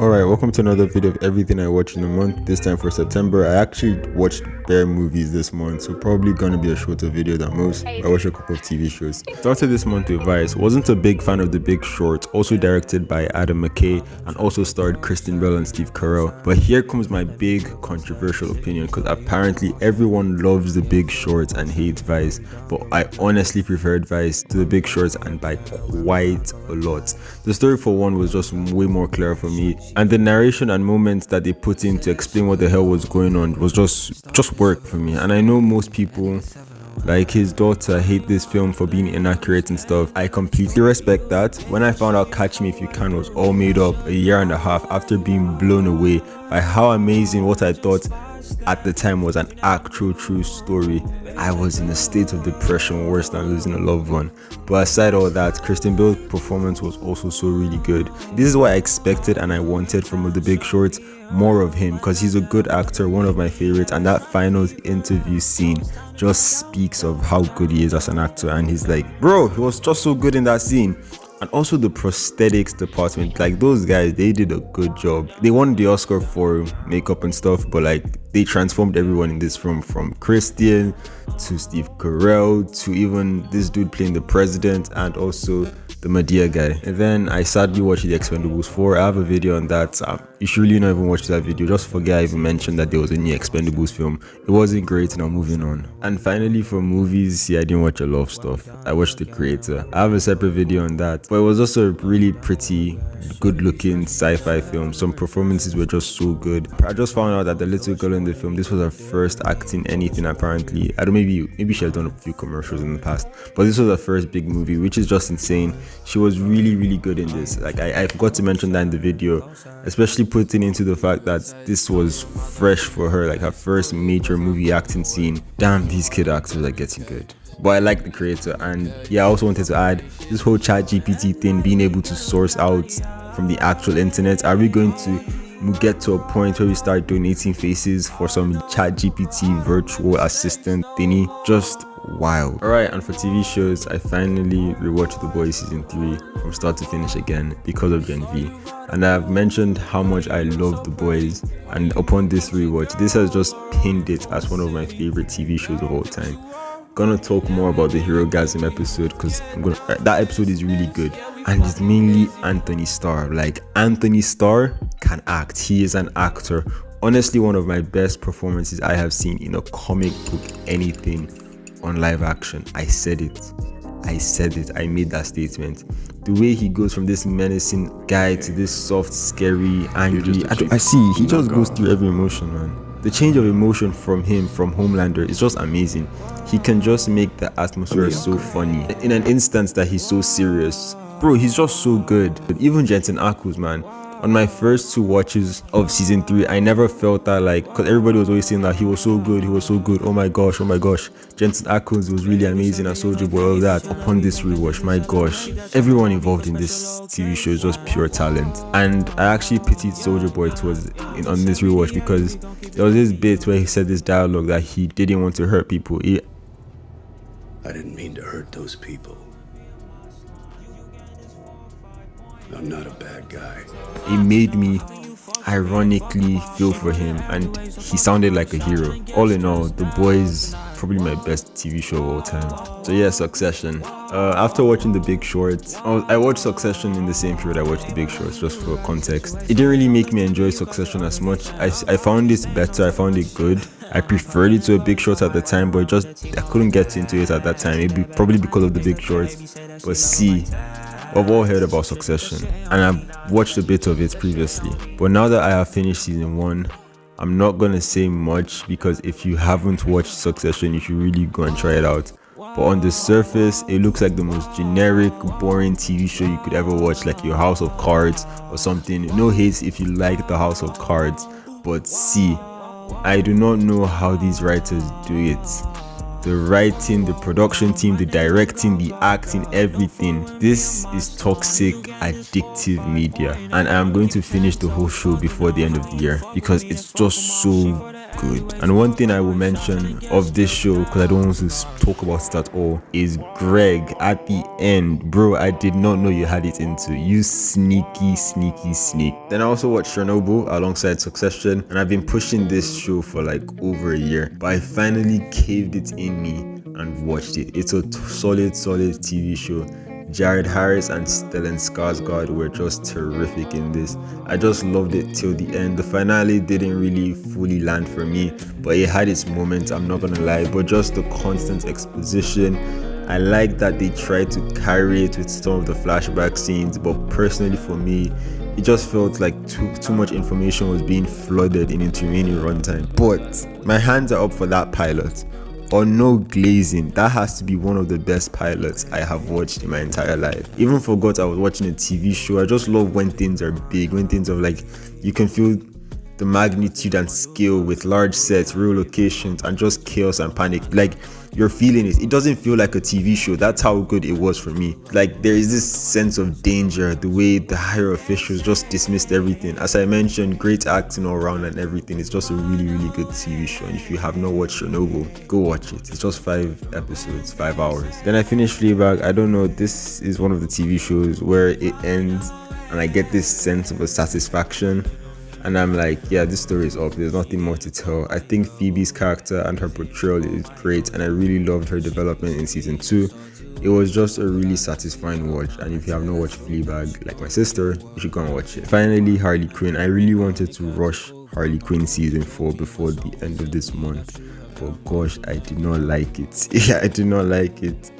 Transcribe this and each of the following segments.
Alright, welcome to another video of everything I watched in a month. This time for September. I actually watched bare movies this month, so probably gonna be a shorter video than most. I watched a couple of TV shows. Started this month with Vice. Wasn't a big fan of The Big Short, also directed by Adam McKay and also starred Kristen Bell and Steve Carell. But here comes my big controversial opinion, because apparently everyone loves The Big Short and hates Vice, but I honestly preferred Vice to The Big Short, and by quite a lot. The story for one was just way more clear for me, and the narration and moments that they put in to explain what the hell was going on was just work for me. And I know most people, like his daughter, hate this film for being inaccurate and stuff. I completely respect that. When I found out Catch Me If You Can was all made up a year and a half after being blown away by how amazing what I thought at the time was an actual true story, I was in a state of depression worse than losing a loved one. But aside all that, Kristen Bell's performance was also so really good. This is what I expected and I wanted from The Big Short, more of him, because he's a good actor, one of my favorites, and that final interview scene just speaks of how good he is as an actor. And he's like, bro, he was just so good in that scene. And also the prosthetics department, like those guys, they did a good job. They won the Oscar for makeup and stuff, but like they transformed everyone in this film, from Christian to Steve Carell to even this dude playing the president and also the Madea guy. And then I sadly watched The Expendables 4. I have a video on that. You should really not even watch that video. Just forget I even mentioned that there was a new Expendables film. It wasn't great, and I'm moving on. And finally, for movies, yeah, I didn't watch a lot of stuff. I watched The Creator. I have a separate video on that. But it was also a really pretty, good-looking sci-fi film. Some performances were just so good. I just found out that the little girl in the film, this was her first acting anything apparently. I don't, maybe she has done a few commercials in the past, but this was her first big movie, which is just insane. She was really good in this. Like I forgot to mention that in the video, especially putting into the fact that this was fresh for her, like her first major movie acting scene. Damn, these kid actors are getting good. But I like The Creator. And yeah, I also wanted to add this whole chat GPT thing, being able to source out from the actual internet. Are we going to get to a point where we start donating faces for some chat GPT virtual assistant thingy? Just wild. Alright, and for TV shows, I finally rewatched The Boys season 3 from start to finish again because of Gen V. And I've mentioned how much I love The Boys, and upon this rewatch, this has just pinned it as one of my favorite TV shows of all time. Gonna talk more about the Herogasm episode, because that episode is really good, and it's mainly Anthony Starr. Like, Anthony Starr can act. He is an actor. Honestly, one of my best performances I have seen in a comic book anything on live action. I said it. I made that statement. The way he goes from this menacing guy to this soft, scary, angry, I see he just goes through every emotion, man. The change of emotion from him from Homelander is just amazing. He can just make the atmosphere so funny in an instance that he's so serious. Bro, he's just so good. Even Jensen Ackles, man. On my first 2 watches of season 3, I never felt that, like, because everybody was always saying that he was so good, oh my gosh. Jensen Ackles was really amazing as Soulja Boy, all that. Upon this rewatch, my gosh, everyone involved in this TV show is just pure talent. And I actually pitied Soulja Boy on this rewatch, because there was this bit where he said this dialogue that he didn't want to hurt people. I didn't mean to hurt those people. I'm not a bad guy. It made me ironically feel for him, and he sounded like a hero. All in all, The Boys, probably my best TV show of all time. So yeah, Succession. After watching The Big Short, I watched Succession in the same period I watched The Big Short, just for context. It didn't really make me enjoy Succession as much. I found it better, I found it good. I preferred it to a Big Short at the time, but I couldn't get into it at that time. Maybe probably because of The Big Short. But see, I've all heard about Succession, and I've watched a bit of it previously. But now that I have finished season 1, I'm not gonna say much, because if you haven't watched Succession, you should really go and try it out. But on the surface, it looks like the most generic, boring TV show you could ever watch, like your House of Cards or something. No hate if you like the House of Cards, but see, I do not know how these writers do it. The writing, the production team, the directing, the acting, everything. This is toxic, addictive media, and I'm going to finish the whole show before the end of the year, because it's just so good. And one thing I will mention of this show, because I don't want to talk about it at all, is Greg at the end. Bro, I did not know you had it into you, sneaky sneak. Then I also watched Chernobyl alongside Succession, and I've been pushing this show for like over a year, but I finally caved it in me and watched it. It's a solid TV show. Jared Harris and Stellan Skarsgård were just terrific in this. I just loved it till the end. The finale didn't really fully land for me, but it had its moments, I'm not gonna lie. But just the constant exposition, I like that they tried to carry it with some of the flashback scenes, but personally for me, it just felt like too much information was being flooded in its remaining runtime. But my hands are up for that pilot. Or no glazing, that has to be one of the best pilots I have watched in my entire life. Even forgot I was watching a TV show. I just love when things are big, when things are like, you can feel the magnitude and scale with large sets, real locations, and just chaos and panic. Like, you're feeling it. It doesn't feel like a TV show. That's how good it was for me. Like, there is this sense of danger, the way the higher officials just dismissed everything. As I mentioned, great acting all around and everything. It's just a really good TV show. And if you have not watched Chernobyl, go watch it. It's just 5 episodes, 5 hours. Then I finished Fleabag. I don't know, this is one of the TV shows where it ends and I get this sense of a satisfaction. And I'm like, yeah, this story is up. There's nothing more to tell. I think Phoebe's character and her portrayal is great, and I really loved her development in season 2. It was just a really satisfying watch, and if you have not watched Fleabag, like my sister, you should go and watch it. Finally, Harley Quinn. I really wanted to rush Harley Quinn season 4 before the end of this month, but gosh, I did not like it. Yeah, I did not like it.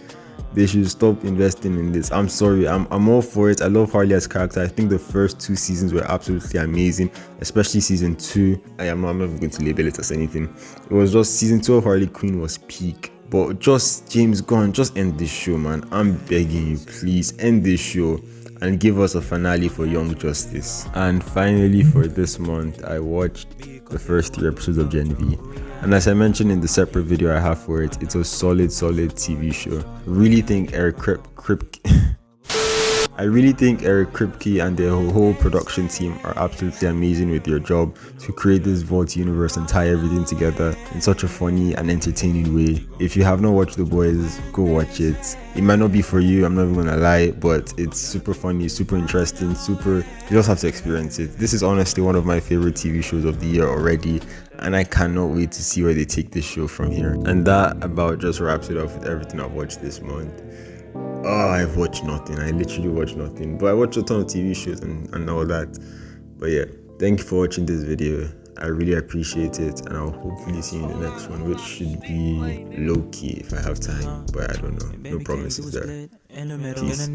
They should stop investing in this. I'm sorry, I'm all for it. I love Harley as character. I think the first 2 seasons were absolutely amazing, especially season 2. I'm not even going to label it as anything. It was just season 2 of Harley Quinn was peak. But just James Gunn, just end this show, man. I'm begging you, please end this show and give us a finale for Young Justice. And finally, for this month, I watched the first 3 episodes of Gen V. And as I mentioned in the separate video I have for it, it's a solid TV show. Really think Eric Kripke and the whole production team are absolutely amazing with their job to create this vault universe and tie everything together in such a funny and entertaining way. If you have not watched The Boys, go watch it. It might not be for you, I'm not even gonna lie, but it's super funny, super interesting, you just have to experience it. This is honestly one of my favorite TV shows of the year already, and I cannot wait to see where they take this show from here. And that about just wraps it up with everything I've watched this month. Oh, I've watched nothing. I literally watched nothing. But I watched a ton of TV shows and all that. But yeah, thank you for watching this video. I really appreciate it. And I'll hopefully see you in the next one, which should be low-key if I have time. But I don't know. No promises there. Peace.